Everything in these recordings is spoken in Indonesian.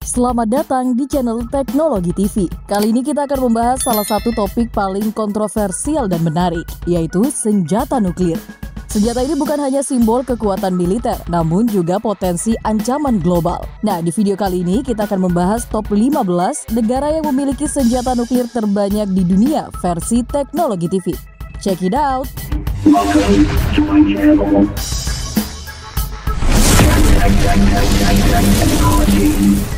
Selamat datang di channel Teknologi TV. Kali ini kita akan membahas salah satu topik paling kontroversial dan menarik, yaitu senjata nuklir. Senjata ini bukan hanya simbol kekuatan militer, namun juga potensi ancaman global. Nah, di video kali ini kita akan membahas top 15 negara yang memiliki senjata nuklir terbanyak di dunia versi Teknologi TV. Check it out! Welcome to my channel. Technology.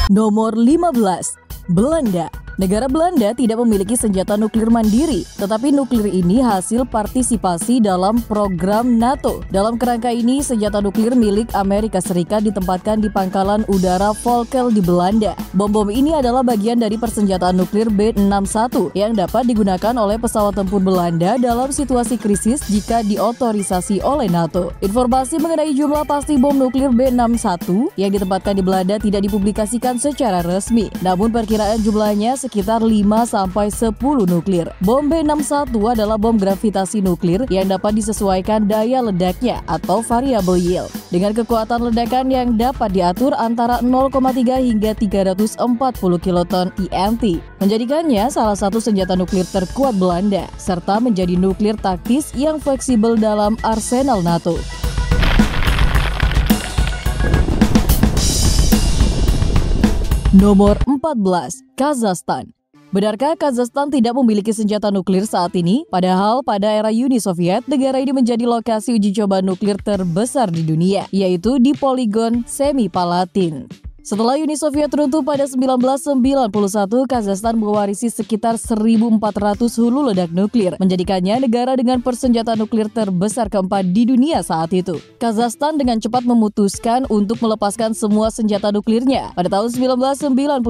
Nomor 15, Belanda. Negara Belanda tidak memiliki senjata nuklir mandiri, tetapi nuklir ini hasil partisipasi dalam program NATO. Dalam kerangka ini, senjata nuklir milik Amerika Serikat ditempatkan di pangkalan udara Volkel di Belanda. Bom-bom ini adalah bagian dari persenjataan nuklir B-61 yang dapat digunakan oleh pesawat tempur Belanda dalam situasi krisis jika diotorisasi oleh NATO. Informasi mengenai jumlah pasti bom nuklir B-61 yang ditempatkan di Belanda tidak dipublikasikan secara resmi, namun perkiraan jumlahnya sekitar 5-10 nuklir. Bom B-61 adalah bom gravitasi nuklir yang dapat disesuaikan daya ledaknya atau variabel yield dengan kekuatan ledakan yang dapat diatur antara 0,3 hingga 340 kiloton INT, menjadikannya salah satu senjata nuklir terkuat Belanda, serta menjadi nuklir taktis yang fleksibel dalam arsenal NATO. Nomor 14, Kazakhstan. Benarkah Kazakhstan tidak memiliki senjata nuklir saat ini? Padahal pada era Uni Soviet, negara ini menjadi lokasi uji coba nuklir terbesar di dunia, yaitu di poligon Semipalatin. Setelah Uni Soviet runtuh pada 1991, Kazakhstan mewarisi sekitar 1.400 hulu ledak nuklir, menjadikannya negara dengan persenjataan nuklir terbesar keempat di dunia saat itu. Kazakhstan dengan cepat memutuskan untuk melepaskan semua senjata nuklirnya. Pada tahun 1995,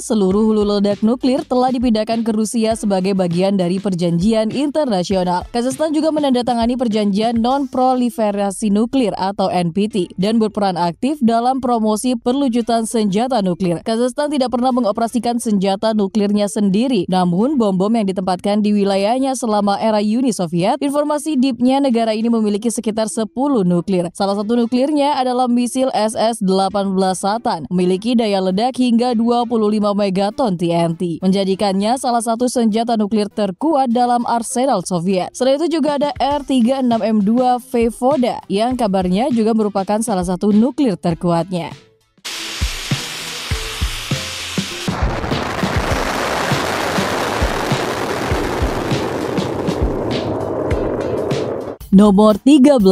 seluruh hulu ledak nuklir telah dipindahkan ke Rusia sebagai bagian dari perjanjian internasional. Kazakhstan juga menandatangani perjanjian non-proliferasi nuklir atau NPT dan berperan aktif dalam promosi perlucutan senjata nuklir. Kazakhstan tidak pernah mengoperasikan senjata nuklirnya sendiri, namun bom-bom yang ditempatkan di wilayahnya selama era Uni Soviet, informasi deepnya negara ini memiliki sekitar 10 nuklir. Salah satu nuklirnya adalah misil SS-18 Satan, memiliki daya ledak hingga 25 megaton TNT, menjadikannya salah satu senjata nuklir terkuat dalam arsenal Soviet. Selain itu juga ada R-36M2 Voda yang kabarnya juga merupakan salah satu nuklir terkuatnya. Nomor 13,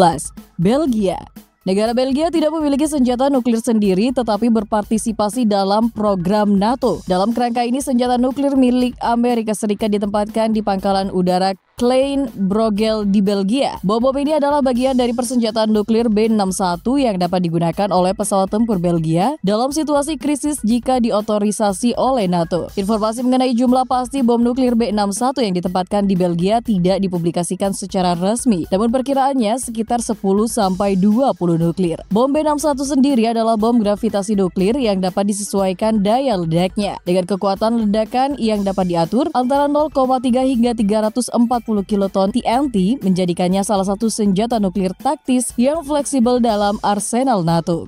Belgia. Negara Belgia tidak memiliki senjata nuklir sendiri tetapi berpartisipasi dalam program NATO. Dalam kerangka ini, senjata nuklir milik Amerika Serikat ditempatkan di pangkalan udara Klein Brogel di Belgia. Bom-bom ini adalah bagian dari persenjataan nuklir B-61 yang dapat digunakan oleh pesawat tempur Belgia dalam situasi krisis jika diotorisasi oleh NATO. Informasi mengenai jumlah pasti bom nuklir B-61 yang ditempatkan di Belgia tidak dipublikasikan secara resmi, namun perkiraannya sekitar 10-20 nuklir. Bom B-61 sendiri adalah bom gravitasi nuklir yang dapat disesuaikan daya ledaknya dengan kekuatan ledakan yang dapat diatur antara 0,3 hingga 340 kiloton TNT, menjadikannya salah satu senjata nuklir taktis yang fleksibel dalam arsenal NATO.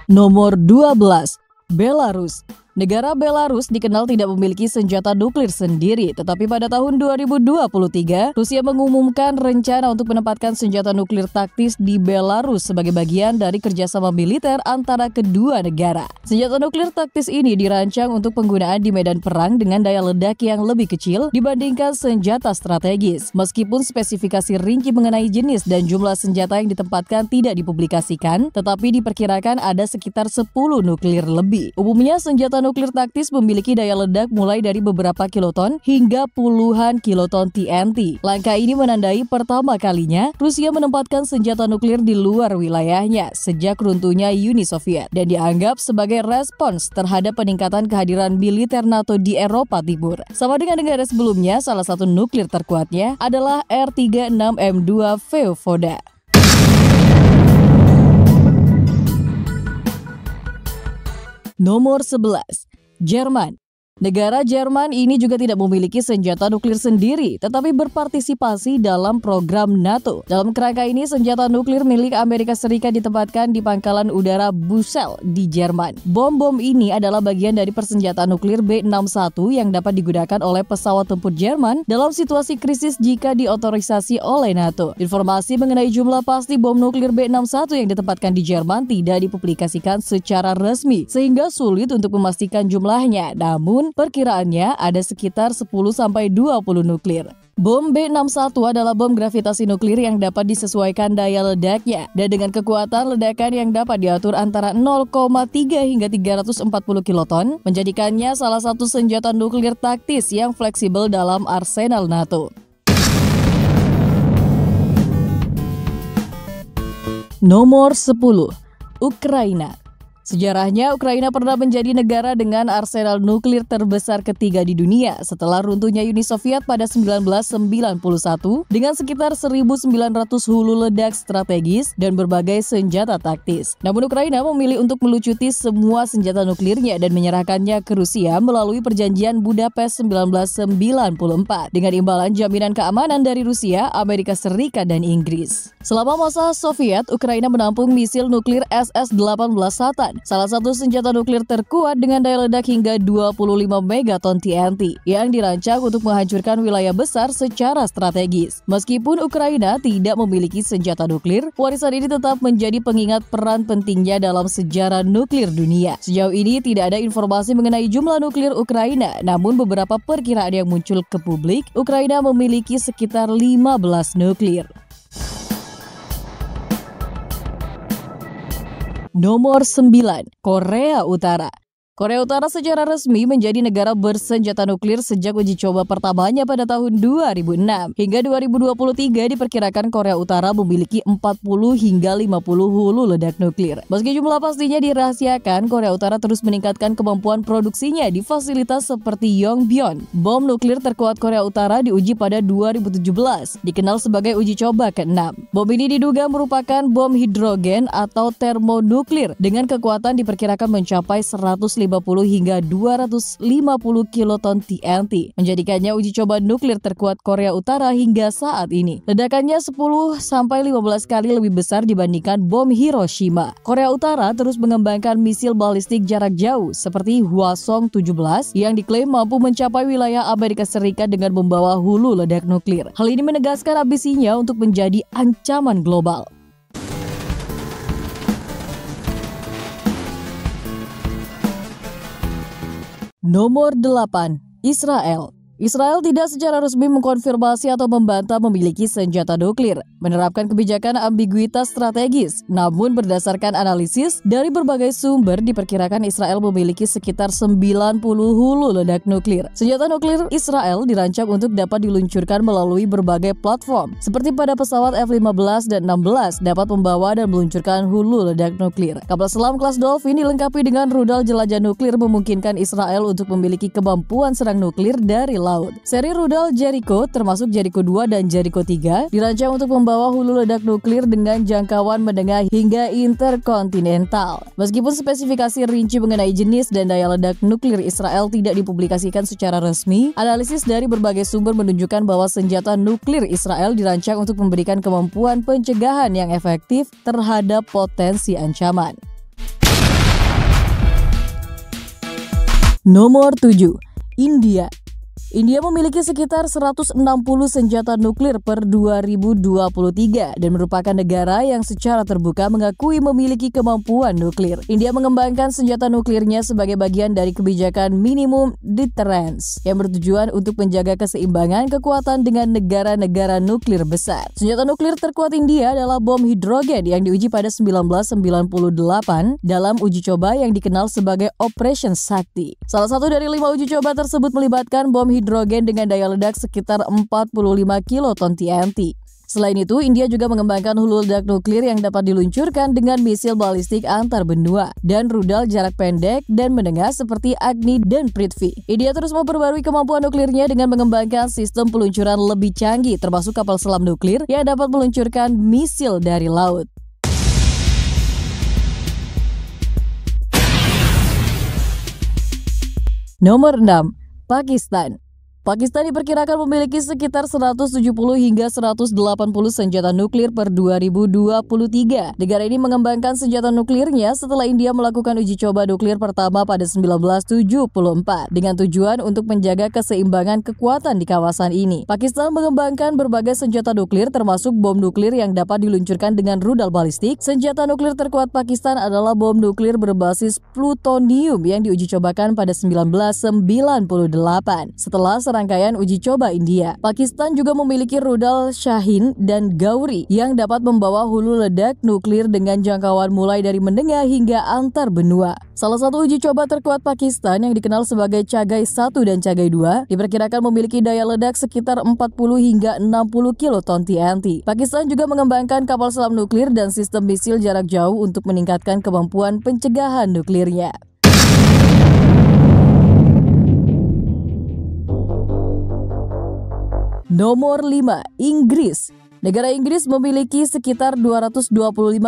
Nomor 12, Belarus. Negara Belarus dikenal tidak memiliki senjata nuklir sendiri, tetapi pada tahun 2023, Rusia mengumumkan rencana untuk menempatkan senjata nuklir taktis di Belarus sebagai bagian dari kerjasama militer antara kedua negara. Senjata nuklir taktis ini dirancang untuk penggunaan di medan perang dengan daya ledak yang lebih kecil dibandingkan senjata strategis. Meskipun spesifikasi rinci mengenai jenis dan jumlah senjata yang ditempatkan tidak dipublikasikan, tetapi diperkirakan ada sekitar 10 nuklir lebih. Umumnya senjata nuklir taktis memiliki daya ledak mulai dari beberapa kiloton hingga puluhan kiloton TNT. Langkah ini menandai pertama kalinya Rusia menempatkan senjata nuklir di luar wilayahnya sejak runtuhnya Uni Soviet dan dianggap sebagai respons terhadap peningkatan kehadiran militer NATO di Eropa Timur. Sama dengan negara sebelumnya, salah satu nuklir terkuatnya adalah R-36M2 Voda. Nomor 11, Jerman. Negara Jerman ini juga tidak memiliki senjata nuklir sendiri, tetapi berpartisipasi dalam program NATO. Dalam kerangka ini, senjata nuklir milik Amerika Serikat ditempatkan di pangkalan udara Bussel di Jerman. Bom-bom ini adalah bagian dari persenjataan nuklir B-61 yang dapat digunakan oleh pesawat tempur Jerman dalam situasi krisis jika diotorisasi oleh NATO. Informasi mengenai jumlah pasti bom nuklir B-61 yang ditempatkan di Jerman tidak dipublikasikan secara resmi, sehingga sulit untuk memastikan jumlahnya. Namun, perkiraannya ada sekitar 10-20 nuklir. Bom B-61 adalah bom gravitasi nuklir yang dapat disesuaikan daya ledaknya dan dengan kekuatan ledakan yang dapat diatur antara 0,3 hingga 340 kiloton, menjadikannya salah satu senjata nuklir taktis yang fleksibel dalam arsenal NATO. Nomor 10. Ukraina. Sejarahnya, Ukraina pernah menjadi negara dengan arsenal nuklir terbesar ketiga di dunia setelah runtuhnya Uni Soviet pada 1991 dengan sekitar 1.900 hulu ledak strategis dan berbagai senjata taktis. Namun Ukraina memilih untuk melucuti semua senjata nuklirnya dan menyerahkannya ke Rusia melalui perjanjian Budapest 1994 dengan imbalan jaminan keamanan dari Rusia, Amerika Serikat, dan Inggris. Selama masa Soviet, Ukraina menampung misil nuklir SS-18 Satan, salah satu senjata nuklir terkuat dengan daya ledak hingga 25 megaton TNT yang dirancang untuk menghancurkan wilayah besar secara strategis. Meskipun Ukraina tidak memiliki senjata nuklir, warisan ini tetap menjadi pengingat peran pentingnya dalam sejarah nuklir dunia. Sejauh ini tidak ada informasi mengenai jumlah nuklir Ukraina, namun beberapa perkiraan yang muncul ke publik, Ukraina memiliki sekitar 15 nuklir. Nomor 9. Korea Utara. Korea Utara secara resmi menjadi negara bersenjata nuklir sejak uji coba pertamanya pada tahun 2006. Hingga 2023 diperkirakan Korea Utara memiliki 40 hingga 50 hulu ledak nuklir. Meski jumlah pastinya dirahasiakan, Korea Utara terus meningkatkan kemampuan produksinya di fasilitas seperti Yongbyon. Bom nuklir terkuat Korea Utara diuji pada 2017, dikenal sebagai uji coba ke-6. Bom ini diduga merupakan bom hidrogen atau termonuklir dengan kekuatan diperkirakan mencapai 150 hingga 250 kiloton TNT, menjadikannya uji coba nuklir terkuat Korea Utara hingga saat ini. Ledakannya 10-15 kali lebih besar dibandingkan bom Hiroshima. Korea Utara terus mengembangkan misil balistik jarak jauh seperti Hwasong-17 yang diklaim mampu mencapai wilayah Amerika Serikat dengan membawa hulu ledak nuklir. Hal ini menegaskan ambisinya untuk menjadi ancaman global. Nomor 8. Israel. Israel tidak secara resmi mengkonfirmasi atau membantah memiliki senjata nuklir, menerapkan kebijakan ambiguitas strategis. Namun berdasarkan analisis dari berbagai sumber diperkirakan Israel memiliki sekitar 90 hulu ledak nuklir. Senjata nuklir Israel dirancang untuk dapat diluncurkan melalui berbagai platform, seperti pada pesawat F-15 dan 16 dapat membawa dan meluncurkan hulu ledak nuklir. Kapal selam kelas Dolphin dilengkapi dengan rudal jelajah nuklir memungkinkan Israel untuk memiliki kemampuan serang nuklir dari laut. Seri rudal Jericho termasuk Jericho 2 dan Jericho 3 dirancang untuk membawa hulu ledak nuklir dengan jangkauan menengah hingga interkontinental. Meskipun spesifikasi rinci mengenai jenis dan daya ledak nuklir Israel tidak dipublikasikan secara resmi, analisis dari berbagai sumber menunjukkan bahwa senjata nuklir Israel dirancang untuk memberikan kemampuan pencegahan yang efektif terhadap potensi ancaman. Nomor 7. India. India memiliki sekitar 160 senjata nuklir per 2023 dan merupakan negara yang secara terbuka mengakui memiliki kemampuan nuklir. India mengembangkan senjata nuklirnya sebagai bagian dari kebijakan minimum deterrence yang bertujuan untuk menjaga keseimbangan kekuatan dengan negara-negara nuklir besar. Senjata nuklir terkuat India adalah bom hidrogen yang diuji pada 1998 dalam uji coba yang dikenal sebagai Operation Shakti. Salah satu dari 5 uji coba tersebut melibatkan bom hidrogen dengan daya ledak sekitar 45 kiloton TNT. Selain itu, India juga mengembangkan hulu ledak nuklir yang dapat diluncurkan dengan misil balistik antar benua dan rudal jarak pendek dan menengah seperti Agni dan Prithvi. India terus memperbarui kemampuan nuklirnya dengan mengembangkan sistem peluncuran lebih canggih termasuk kapal selam nuklir yang dapat meluncurkan misil dari laut. Nomor 6. Pakistan. Pakistan diperkirakan memiliki sekitar 170 hingga 180 senjata nuklir per 2023. Negara ini mengembangkan senjata nuklirnya setelah India melakukan uji coba nuklir pertama pada 1974 dengan tujuan untuk menjaga keseimbangan kekuatan di kawasan ini. Pakistan mengembangkan berbagai senjata nuklir termasuk bom nuklir yang dapat diluncurkan dengan rudal balistik. Senjata nuklir terkuat Pakistan adalah bom nuklir berbasis plutonium yang diuji cobakan pada 1998. Setelah rangkaian uji coba India, Pakistan juga memiliki rudal Shaheen dan Gauri yang dapat membawa hulu ledak nuklir dengan jangkauan mulai dari menengah hingga antar benua. Salah satu uji coba terkuat Pakistan yang dikenal sebagai Chagai 1 dan Chagai 2 diperkirakan memiliki daya ledak sekitar 40 hingga 60 kiloton TNT. Pakistan juga mengembangkan kapal selam nuklir dan sistem misil jarak jauh untuk meningkatkan kemampuan pencegahan nuklirnya. Nomor 5. Inggris. Negara Inggris memiliki sekitar 225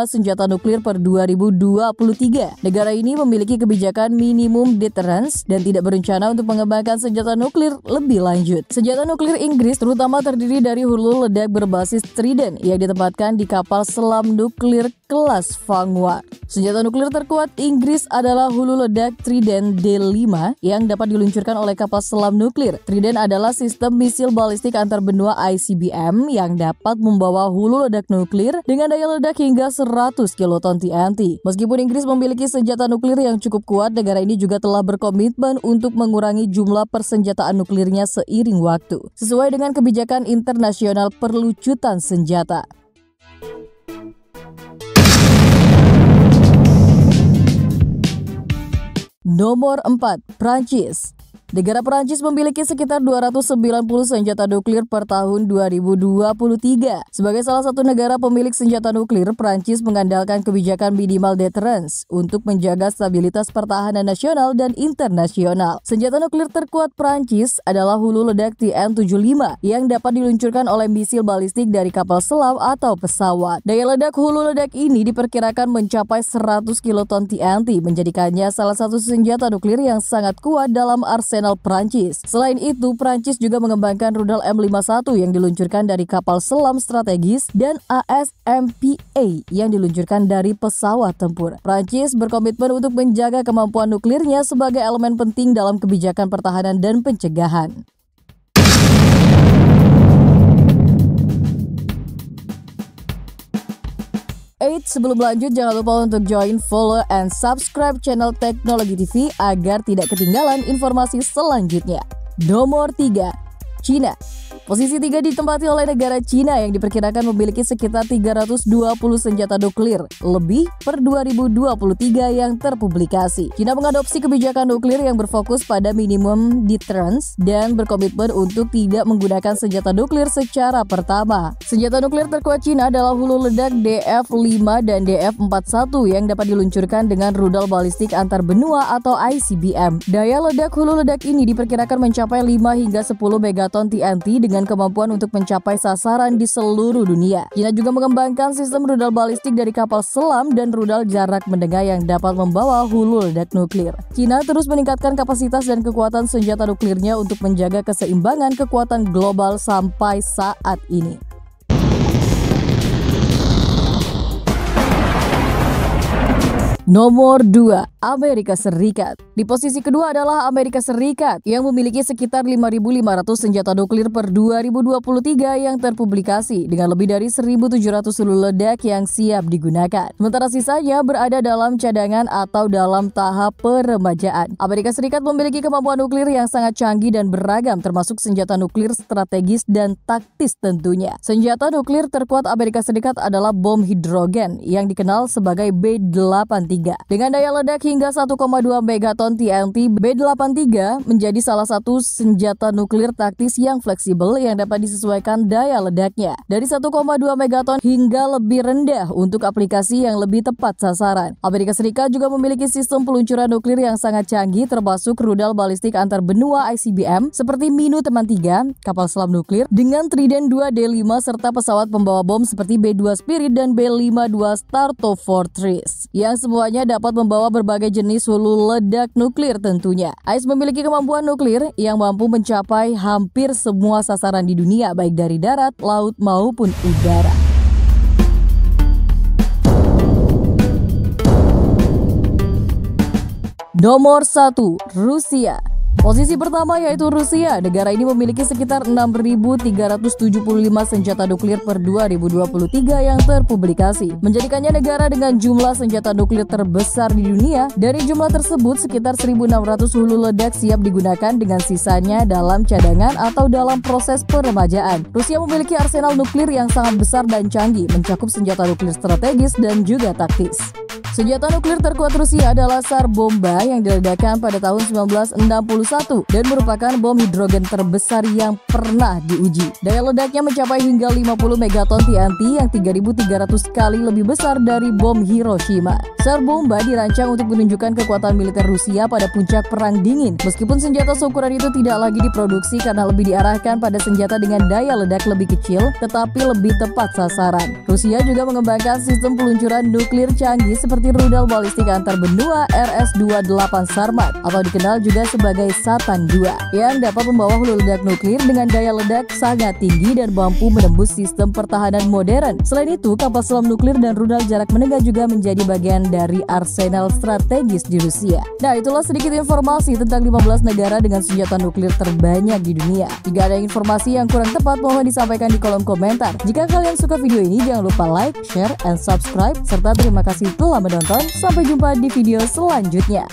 senjata nuklir per 2023. Negara ini memiliki kebijakan minimum deterrence dan tidak berencana untuk mengembangkan senjata nuklir lebih lanjut. Senjata nuklir Inggris terutama terdiri dari hulu ledak berbasis Trident yang ditempatkan di kapal selam nuklir kelas Vanguard. Senjata nuklir terkuat Inggris adalah hulu ledak Trident D5 yang dapat diluncurkan oleh kapal selam nuklir. Trident adalah sistem misil balistik antar benua ICBM yang dapat membawa hulu ledak nuklir dengan daya ledak hingga 100 kiloton TNT. Meskipun Inggris memiliki senjata nuklir yang cukup kuat, negara ini juga telah berkomitmen untuk mengurangi jumlah persenjataan nuklirnya seiring waktu, sesuai dengan kebijakan internasional perlucutan senjata. Nomor 4. Prancis. Negara Prancis memiliki sekitar 290 senjata nuklir per tahun 2023. Sebagai salah satu negara pemilik senjata nuklir, Prancis mengandalkan kebijakan minimal deterrence untuk menjaga stabilitas pertahanan nasional dan internasional. Senjata nuklir terkuat Prancis adalah hulu ledak TN-75 yang dapat diluncurkan oleh misil balistik dari kapal selam atau pesawat. Daya ledak hulu ledak ini diperkirakan mencapai 100 kiloton TNT, menjadikannya salah satu senjata nuklir yang sangat kuat dalam arsenal Prancis. Selain itu, Prancis juga mengembangkan rudal M51 yang diluncurkan dari kapal selam strategis dan ASMPA yang diluncurkan dari pesawat tempur. Prancis berkomitmen untuk menjaga kemampuan nuklirnya sebagai elemen penting dalam kebijakan pertahanan dan pencegahan. Sebelum lanjut, jangan lupa untuk join, follow, and subscribe channel Teknologi TV agar tidak ketinggalan informasi selanjutnya. Nomor 3. China. Posisi 3 ditempati oleh negara China yang diperkirakan memiliki sekitar 320 senjata nuklir lebih per 2023 yang terpublikasi. China mengadopsi kebijakan nuklir yang berfokus pada minimum deterrence dan berkomitmen untuk tidak menggunakan senjata nuklir secara pertama. Senjata nuklir terkuat China adalah hulu ledak DF-5 dan DF-41 yang dapat diluncurkan dengan rudal balistik antar benua atau ICBM. Daya ledak hulu ledak ini diperkirakan mencapai 5 hingga 10 megaton TNT dengan kemampuan untuk mencapai sasaran di seluruh dunia. China juga mengembangkan sistem rudal balistik dari kapal selam dan rudal jarak menengah yang dapat membawa hulu ledak nuklir. China terus meningkatkan kapasitas dan kekuatan senjata nuklirnya untuk menjaga keseimbangan kekuatan global sampai saat ini. Nomor 2. Amerika Serikat. Di posisi kedua adalah Amerika Serikat yang memiliki sekitar 5.500 senjata nuklir per 2023 yang terpublikasi dengan lebih dari 1.700 hulu ledak yang siap digunakan. Sementara sisanya berada dalam cadangan atau dalam tahap peremajaan. Amerika Serikat memiliki kemampuan nuklir yang sangat canggih dan beragam, termasuk senjata nuklir strategis dan taktis tentunya. Senjata nuklir terkuat Amerika Serikat adalah bom hidrogen yang dikenal sebagai B-83. Dengan daya ledak hingga 1,2 megaton TNT, B-83 menjadi salah satu senjata nuklir taktis yang fleksibel yang dapat disesuaikan daya ledaknya dari 1,2 megaton hingga lebih rendah untuk aplikasi yang lebih tepat sasaran. Amerika Serikat juga memiliki sistem peluncuran nuklir yang sangat canggih, termasuk rudal balistik antar benua ICBM seperti Minu Teman 3, kapal selam nuklir dengan Trident 2 D5 serta pesawat pembawa bom seperti B-2 Spirit dan B-52 Strato Fortress yang semua keduanya dapat membawa berbagai jenis hulu ledak nuklir tentunya. AIS memiliki kemampuan nuklir yang mampu mencapai hampir semua sasaran di dunia, baik dari darat, laut, maupun udara. Nomor 1, Rusia. Posisi pertama yaitu Rusia. Negara ini memiliki sekitar 6.375 senjata nuklir per 2023 yang terpublikasi, menjadikannya negara dengan jumlah senjata nuklir terbesar di dunia. Dari jumlah tersebut, sekitar 1.600 hulu ledak siap digunakan dengan sisanya dalam cadangan atau dalam proses peremajaan. Rusia memiliki arsenal nuklir yang sangat besar dan canggih, mencakup senjata nuklir strategis dan juga taktis. Senjata nuklir terkuat Rusia adalah Tsar Bomba yang diledakkan pada tahun 1961 dan merupakan bom hidrogen terbesar yang pernah diuji. Daya ledaknya mencapai hingga 50 megaton TNT yang 3.300 kali lebih besar dari bom Hiroshima. Tsar Bomba dirancang untuk menunjukkan kekuatan militer Rusia pada puncak Perang Dingin. Meskipun senjata seukuran itu tidak lagi diproduksi karena lebih diarahkan pada senjata dengan daya ledak lebih kecil tetapi lebih tepat sasaran. Rusia juga mengembangkan sistem peluncuran nuklir canggih seperti rudal balistik antar benua RS-28 Sarmat atau dikenal juga sebagai Satan II yang dapat membawa hulu ledak nuklir dengan daya ledak sangat tinggi dan mampu menembus sistem pertahanan modern. Selain itu, kapal selam nuklir dan rudal jarak menengah juga menjadi bagian dari arsenal strategis di Rusia. Nah, itulah sedikit informasi tentang 15 negara dengan senjata nuklir terbanyak di dunia. Jika ada informasi yang kurang tepat, mohon disampaikan di kolom komentar. Jika kalian suka video ini, jangan lupa like, share, and subscribe, serta terima kasih telah menonton. Sampai jumpa di video selanjutnya.